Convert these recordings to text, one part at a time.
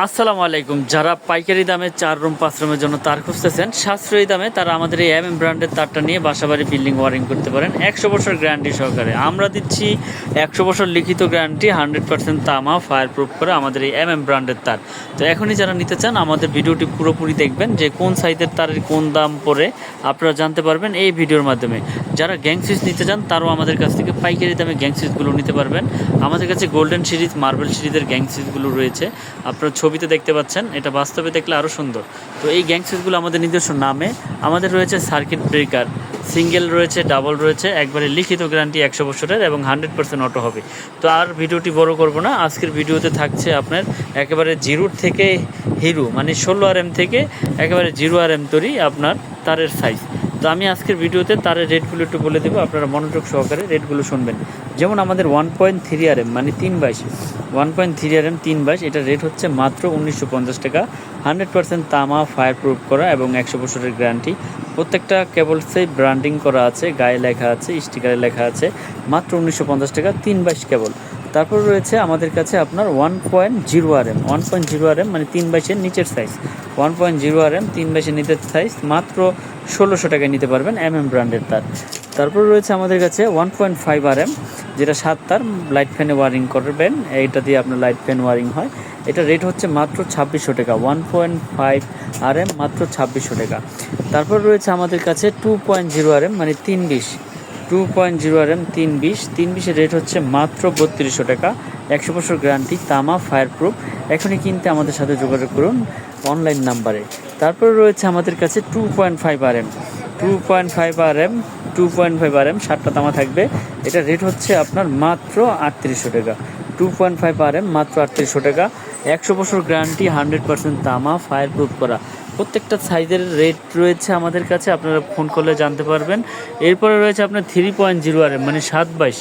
আসসালামু আলাইকুম। যারা পাইকারি দামে 4 রুম 5 রুমের জন্য তার খুঁজতেছেন সাশ্রয়ী দামে, তারা আমাদের এই ব্র্যান্ডের তারটা নিয়ে বাসাবাড়ি বিল্ডিং ওয়ারিং করতে পারেন 100 বছর গ্যারান্টি সহকারে। আমরা দিচ্ছি 100 বছর লিখিত গ্যারান্টি, 100% তামা ফায়ার প্রুফ করে আমাদের এই ব্র্যান্ডের তার। তো এখনই যারা নিতে চান আমাদের ভিডিওটি পুরোপুরি দেখবেন, যে কোন সাইজের তারের কোন দাম পড়ে আপনারা জানতে পারবেন এই ভিডিওর মাধ্যমে। যারা গ্যাং সুইচ নিতে চান তারাও আমাদের কাছ থেকে পাইকারি দামে গ্যাং সুইচগুলো নিতে পারবেন। আমাদের কাছে গোল্ডেন সিরিজ, মার্বেল সিরিজের গ্যাং সুইচগুলো রয়েছে। আপনারা ছবিতে দেখতে পাচ্ছেন, এটা বাস্তবে দেখলে আরও সুন্দর। তো এই গ্যাং সুইচগুলো আমাদের নিজস্ব নামে। আমাদের রয়েছে সার্কিট ব্রেকার, সিঙ্গেল রয়েছে, ডাবল রয়েছে, একবারে লিখিত গ্যারান্টি 100 বছরের এবং 100% অটো হবে। তো আর ভিডিওটি বড় করব না, আজকের ভিডিওতে থাকছে আপনার একেবারে জিরোর থেকে হিরো, মানে 16 RM থেকে একেবারে 0 RM তৈরি আপনার তারের সাইজ। তো আমি আজকের ভিডিওতে তারের রেটগুলো একটু বলে দেবো, আপনারা মনোযোগ সহকারে রেটগুলো শুনবেন। যেমন আমাদের 1.3 RM মানে 3/22, 1.3 RM 3/22, এটার রেট হচ্ছে মাত্র 1950 টাকা। 100% তামা ফায়ার প্রুফ করা এবং 100 বছরের গ্যারান্টি। প্রত্যেকটা কেবলসে ব্র্যান্ডিং করা আছে, গায়ে লেখা আছে, স্টিকারে লেখা আছে। মাত্র 1950 টাকা 3/22 কেবল। তারপর রয়েছে আমাদের কাছে আপনার 1.0 RM, 1.0 RM মানে 3/22-এর নিচের সাইজ। 1.0 RM 3/22-এর নিচের সাইজ মাত্র 1600 টাকায় নিতে পারবেন ব্র্যান্ডের তার। তারপর রয়েছে আমাদের কাছে 1.5 RM, যেটা 7 তার, লাইট ফ্যানে ওয়ারিং করবেন, এইটা দিয়ে আপনার লাইট ফ্যান ওয়ারিং হয়। এটা রেট হচ্ছে মাত্র 2600 টাকা। 1.5 RM মাত্র 2600 টাকা। তারপর রয়েছে আমাদের কাছে 2.0 RM মানে 320, 2.0 RM 320-এর রেট হচ্ছে মাত্র 3200 টাকা। 100 বছর গ্যারান্টি, তামা ফায়ার প্রুফ। এখনই কিনতে আমাদের সাথে যোগাযোগ করুন অনলাইন নাম্বারে। তারপর রয়েছে আমাদের কাছে 2.5 RM, 2.5 RM, 2.5 RM 7টা তামা থাকবে। এটা রেট হচ্ছে আপনার মাত্র 3800 টাকা। 2.5 RM মাত্র 3800 টাকা। 100 বছর গ্যারান্টি, 100% তামা ফায়ার প্রুফ করা। প্রত্যেকটা সাইজের রেট রয়েছে আমাদের কাছে, আপনারা ফোন করলে জানতে পারবেন। এরপরে রয়েছে আপনার 3.0 RM মানে 7/22,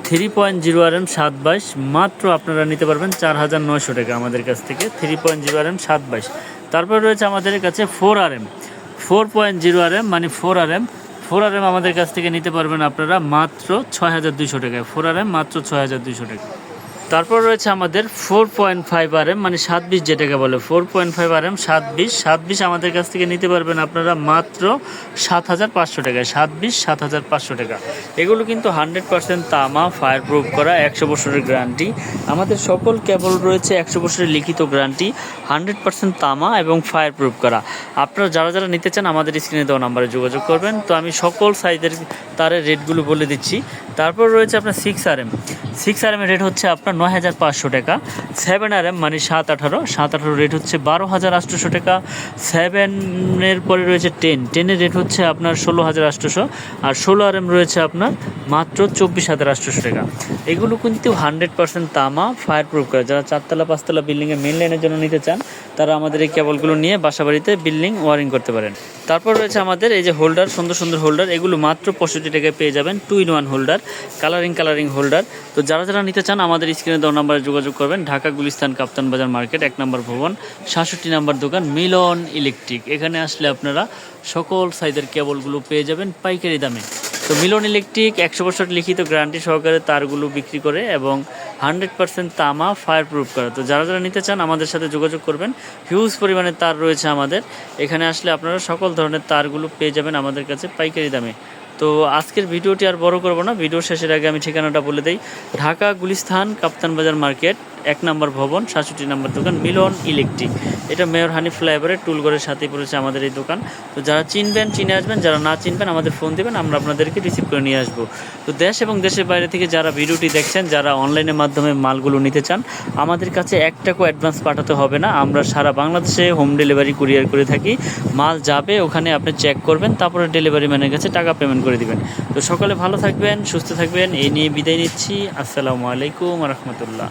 3.0 RM 7/22, মাত্র আপনারা নিতে পারবেন 4900 টাকা আমাদের কাছ থেকে। 3.0 RM 7/22। তারপর রয়েছে আমাদের কাছে 4 RM, 4.0 RM মানে 4 RM, 4 RM আমাদের কাছ থেকে নিতে পারবেন আপনারা মাত্র 6200 টাকায়। 4 RM মাত্র 6200 টাকা। তারপর রয়েছে আমাদের 4.5 RM মানে 7/20, যেটাকে বলে 4.5 RM 7/20 আমাদের কাছ থেকে নিতে পারবেন আপনারা মাত্র 7500 টাকায়। 7/20 7500 টাকা। এগুলো কিন্তু 100% তামা ফায়ার প্রুফ করা, 100 বছরের গ্যারান্টি। আমাদের সকল কেবল রয়েছে 100 বছরের লিখিত গ্যারান্টি, 100% তামা এবং ফায়ার প্রুফ করা। আপনারা যারা নিতে চান আমাদের স্ক্রিনে দেওয়া নাম্বারে যোগাযোগ করবেন। তো আমি সকল সাইজের তারের রেটগুলো বলে দিচ্ছি। তারপর রয়েছে আপনার 6 RM, 6 RM এর রেট হচ্ছে আপনার 9500 টাকা। 7 RM মানে 7/18 রেট হচ্ছে 12800 টাকা। 7-এর পরে রয়েছে 10-এর রেট হচ্ছে আপনার 16800, আর 16 RM রয়েছে আপনার মাত্র 24800 টাকা। এগুলো কিন্তু 100% তামা ফায়ার প্রুফ করা। যারা 4তলা 5তলা বিল্ডিংয়ে মেন লাইনের জন্য নিতে চান তারা আমাদের এই কেবলগুলো নিয়ে বাসাবাড়িতে বিল্ডিং ওয়ারিং করতে পারেন। তারপর রয়েছে আমাদের এই যে হোল্ডার, সুন্দর সুন্দর হোল্ডার, এগুলো মাত্র 65 টাকায় পেয়ে যাবেন। 2-in-1 holder, colouring holder. তো যারা নিতে চান আমাদের স্ক্রিনে দেওয়া নাম্বারে যোগাযোগ করবেন। ঢাকা গুলিস্তান কাপ্তান বাজার মার্কেট 1 নম্বর ভবন, 66 নম্বর দোকান, মিলন ইলেকট্রিক। এখানে আসলে আপনারা সকল সাইজের কেবলগুলো পেয়ে যাবেন পাইকারি দামে। তো মিলন ইলেকট্রিক 100 বছর লিখিত গ্যারান্টি সহকারে তারগুলো বিক্রি করে এবং 100% তামা ফায়ার প্রুফ করা। তো যারা নিতে চান আমাদের সাথে যোগাযোগ করবেন। হিউজ পরিমাণে তার রয়েছে আমাদের এখানে, আসলে আপনারা সকল ধরনের তারগুলো পেয়ে যাবেন আমাদের কাছে পাইকারি দামে। তো আজকের ভিডিওটি আর বড় করব না, ভিডিও শেষের আগে আমি ঠিকানাটা বলে দেই। ঢাকা গুলিস্তান কাপ্তান বাজার মার্কেট 1 নম্বর ভবন, 66 নম্বর দোকান, মিলন ইলেকট্রিক। এটা মেয়র হানিফ ফ্লাইওভারের টুলঘরের সাথেই পড়েছে আমাদের এই দোকান। তো যারা চিনবেন চিনে আসবেন, যারা না চিনবেন আমাদের ফোন দেবেন, আমরা আপনাদেরকে রিসিভ করে নিয়ে আসবো। তো দেশ এবং দেশের বাইরে থেকে যারা ভিডিওটি দেখছেন, যারা অনলাইনের মাধ্যমে মালগুলো নিতে চান, আমাদের কাছে 1 টাকাও অ্যাডভান্স পাঠাতে হবে না। আমরা সারা বাংলাদেশে হোম ডেলিভারি কুরিয়ার করে থাকি। মাল যাবে, ওখানে আপনি চেক করবেন, তারপরে ডেলিভারি ম্যানের কাছে টাকা পেমেন্ট করে দিবেন। তো সকলে ভালো থাকবেন, সুস্থ থাকবেন, এই নিয়ে বিদায় নিচ্ছি। আসসালামু আলাইকুম ওয়া রাহমাতুল্লাহ।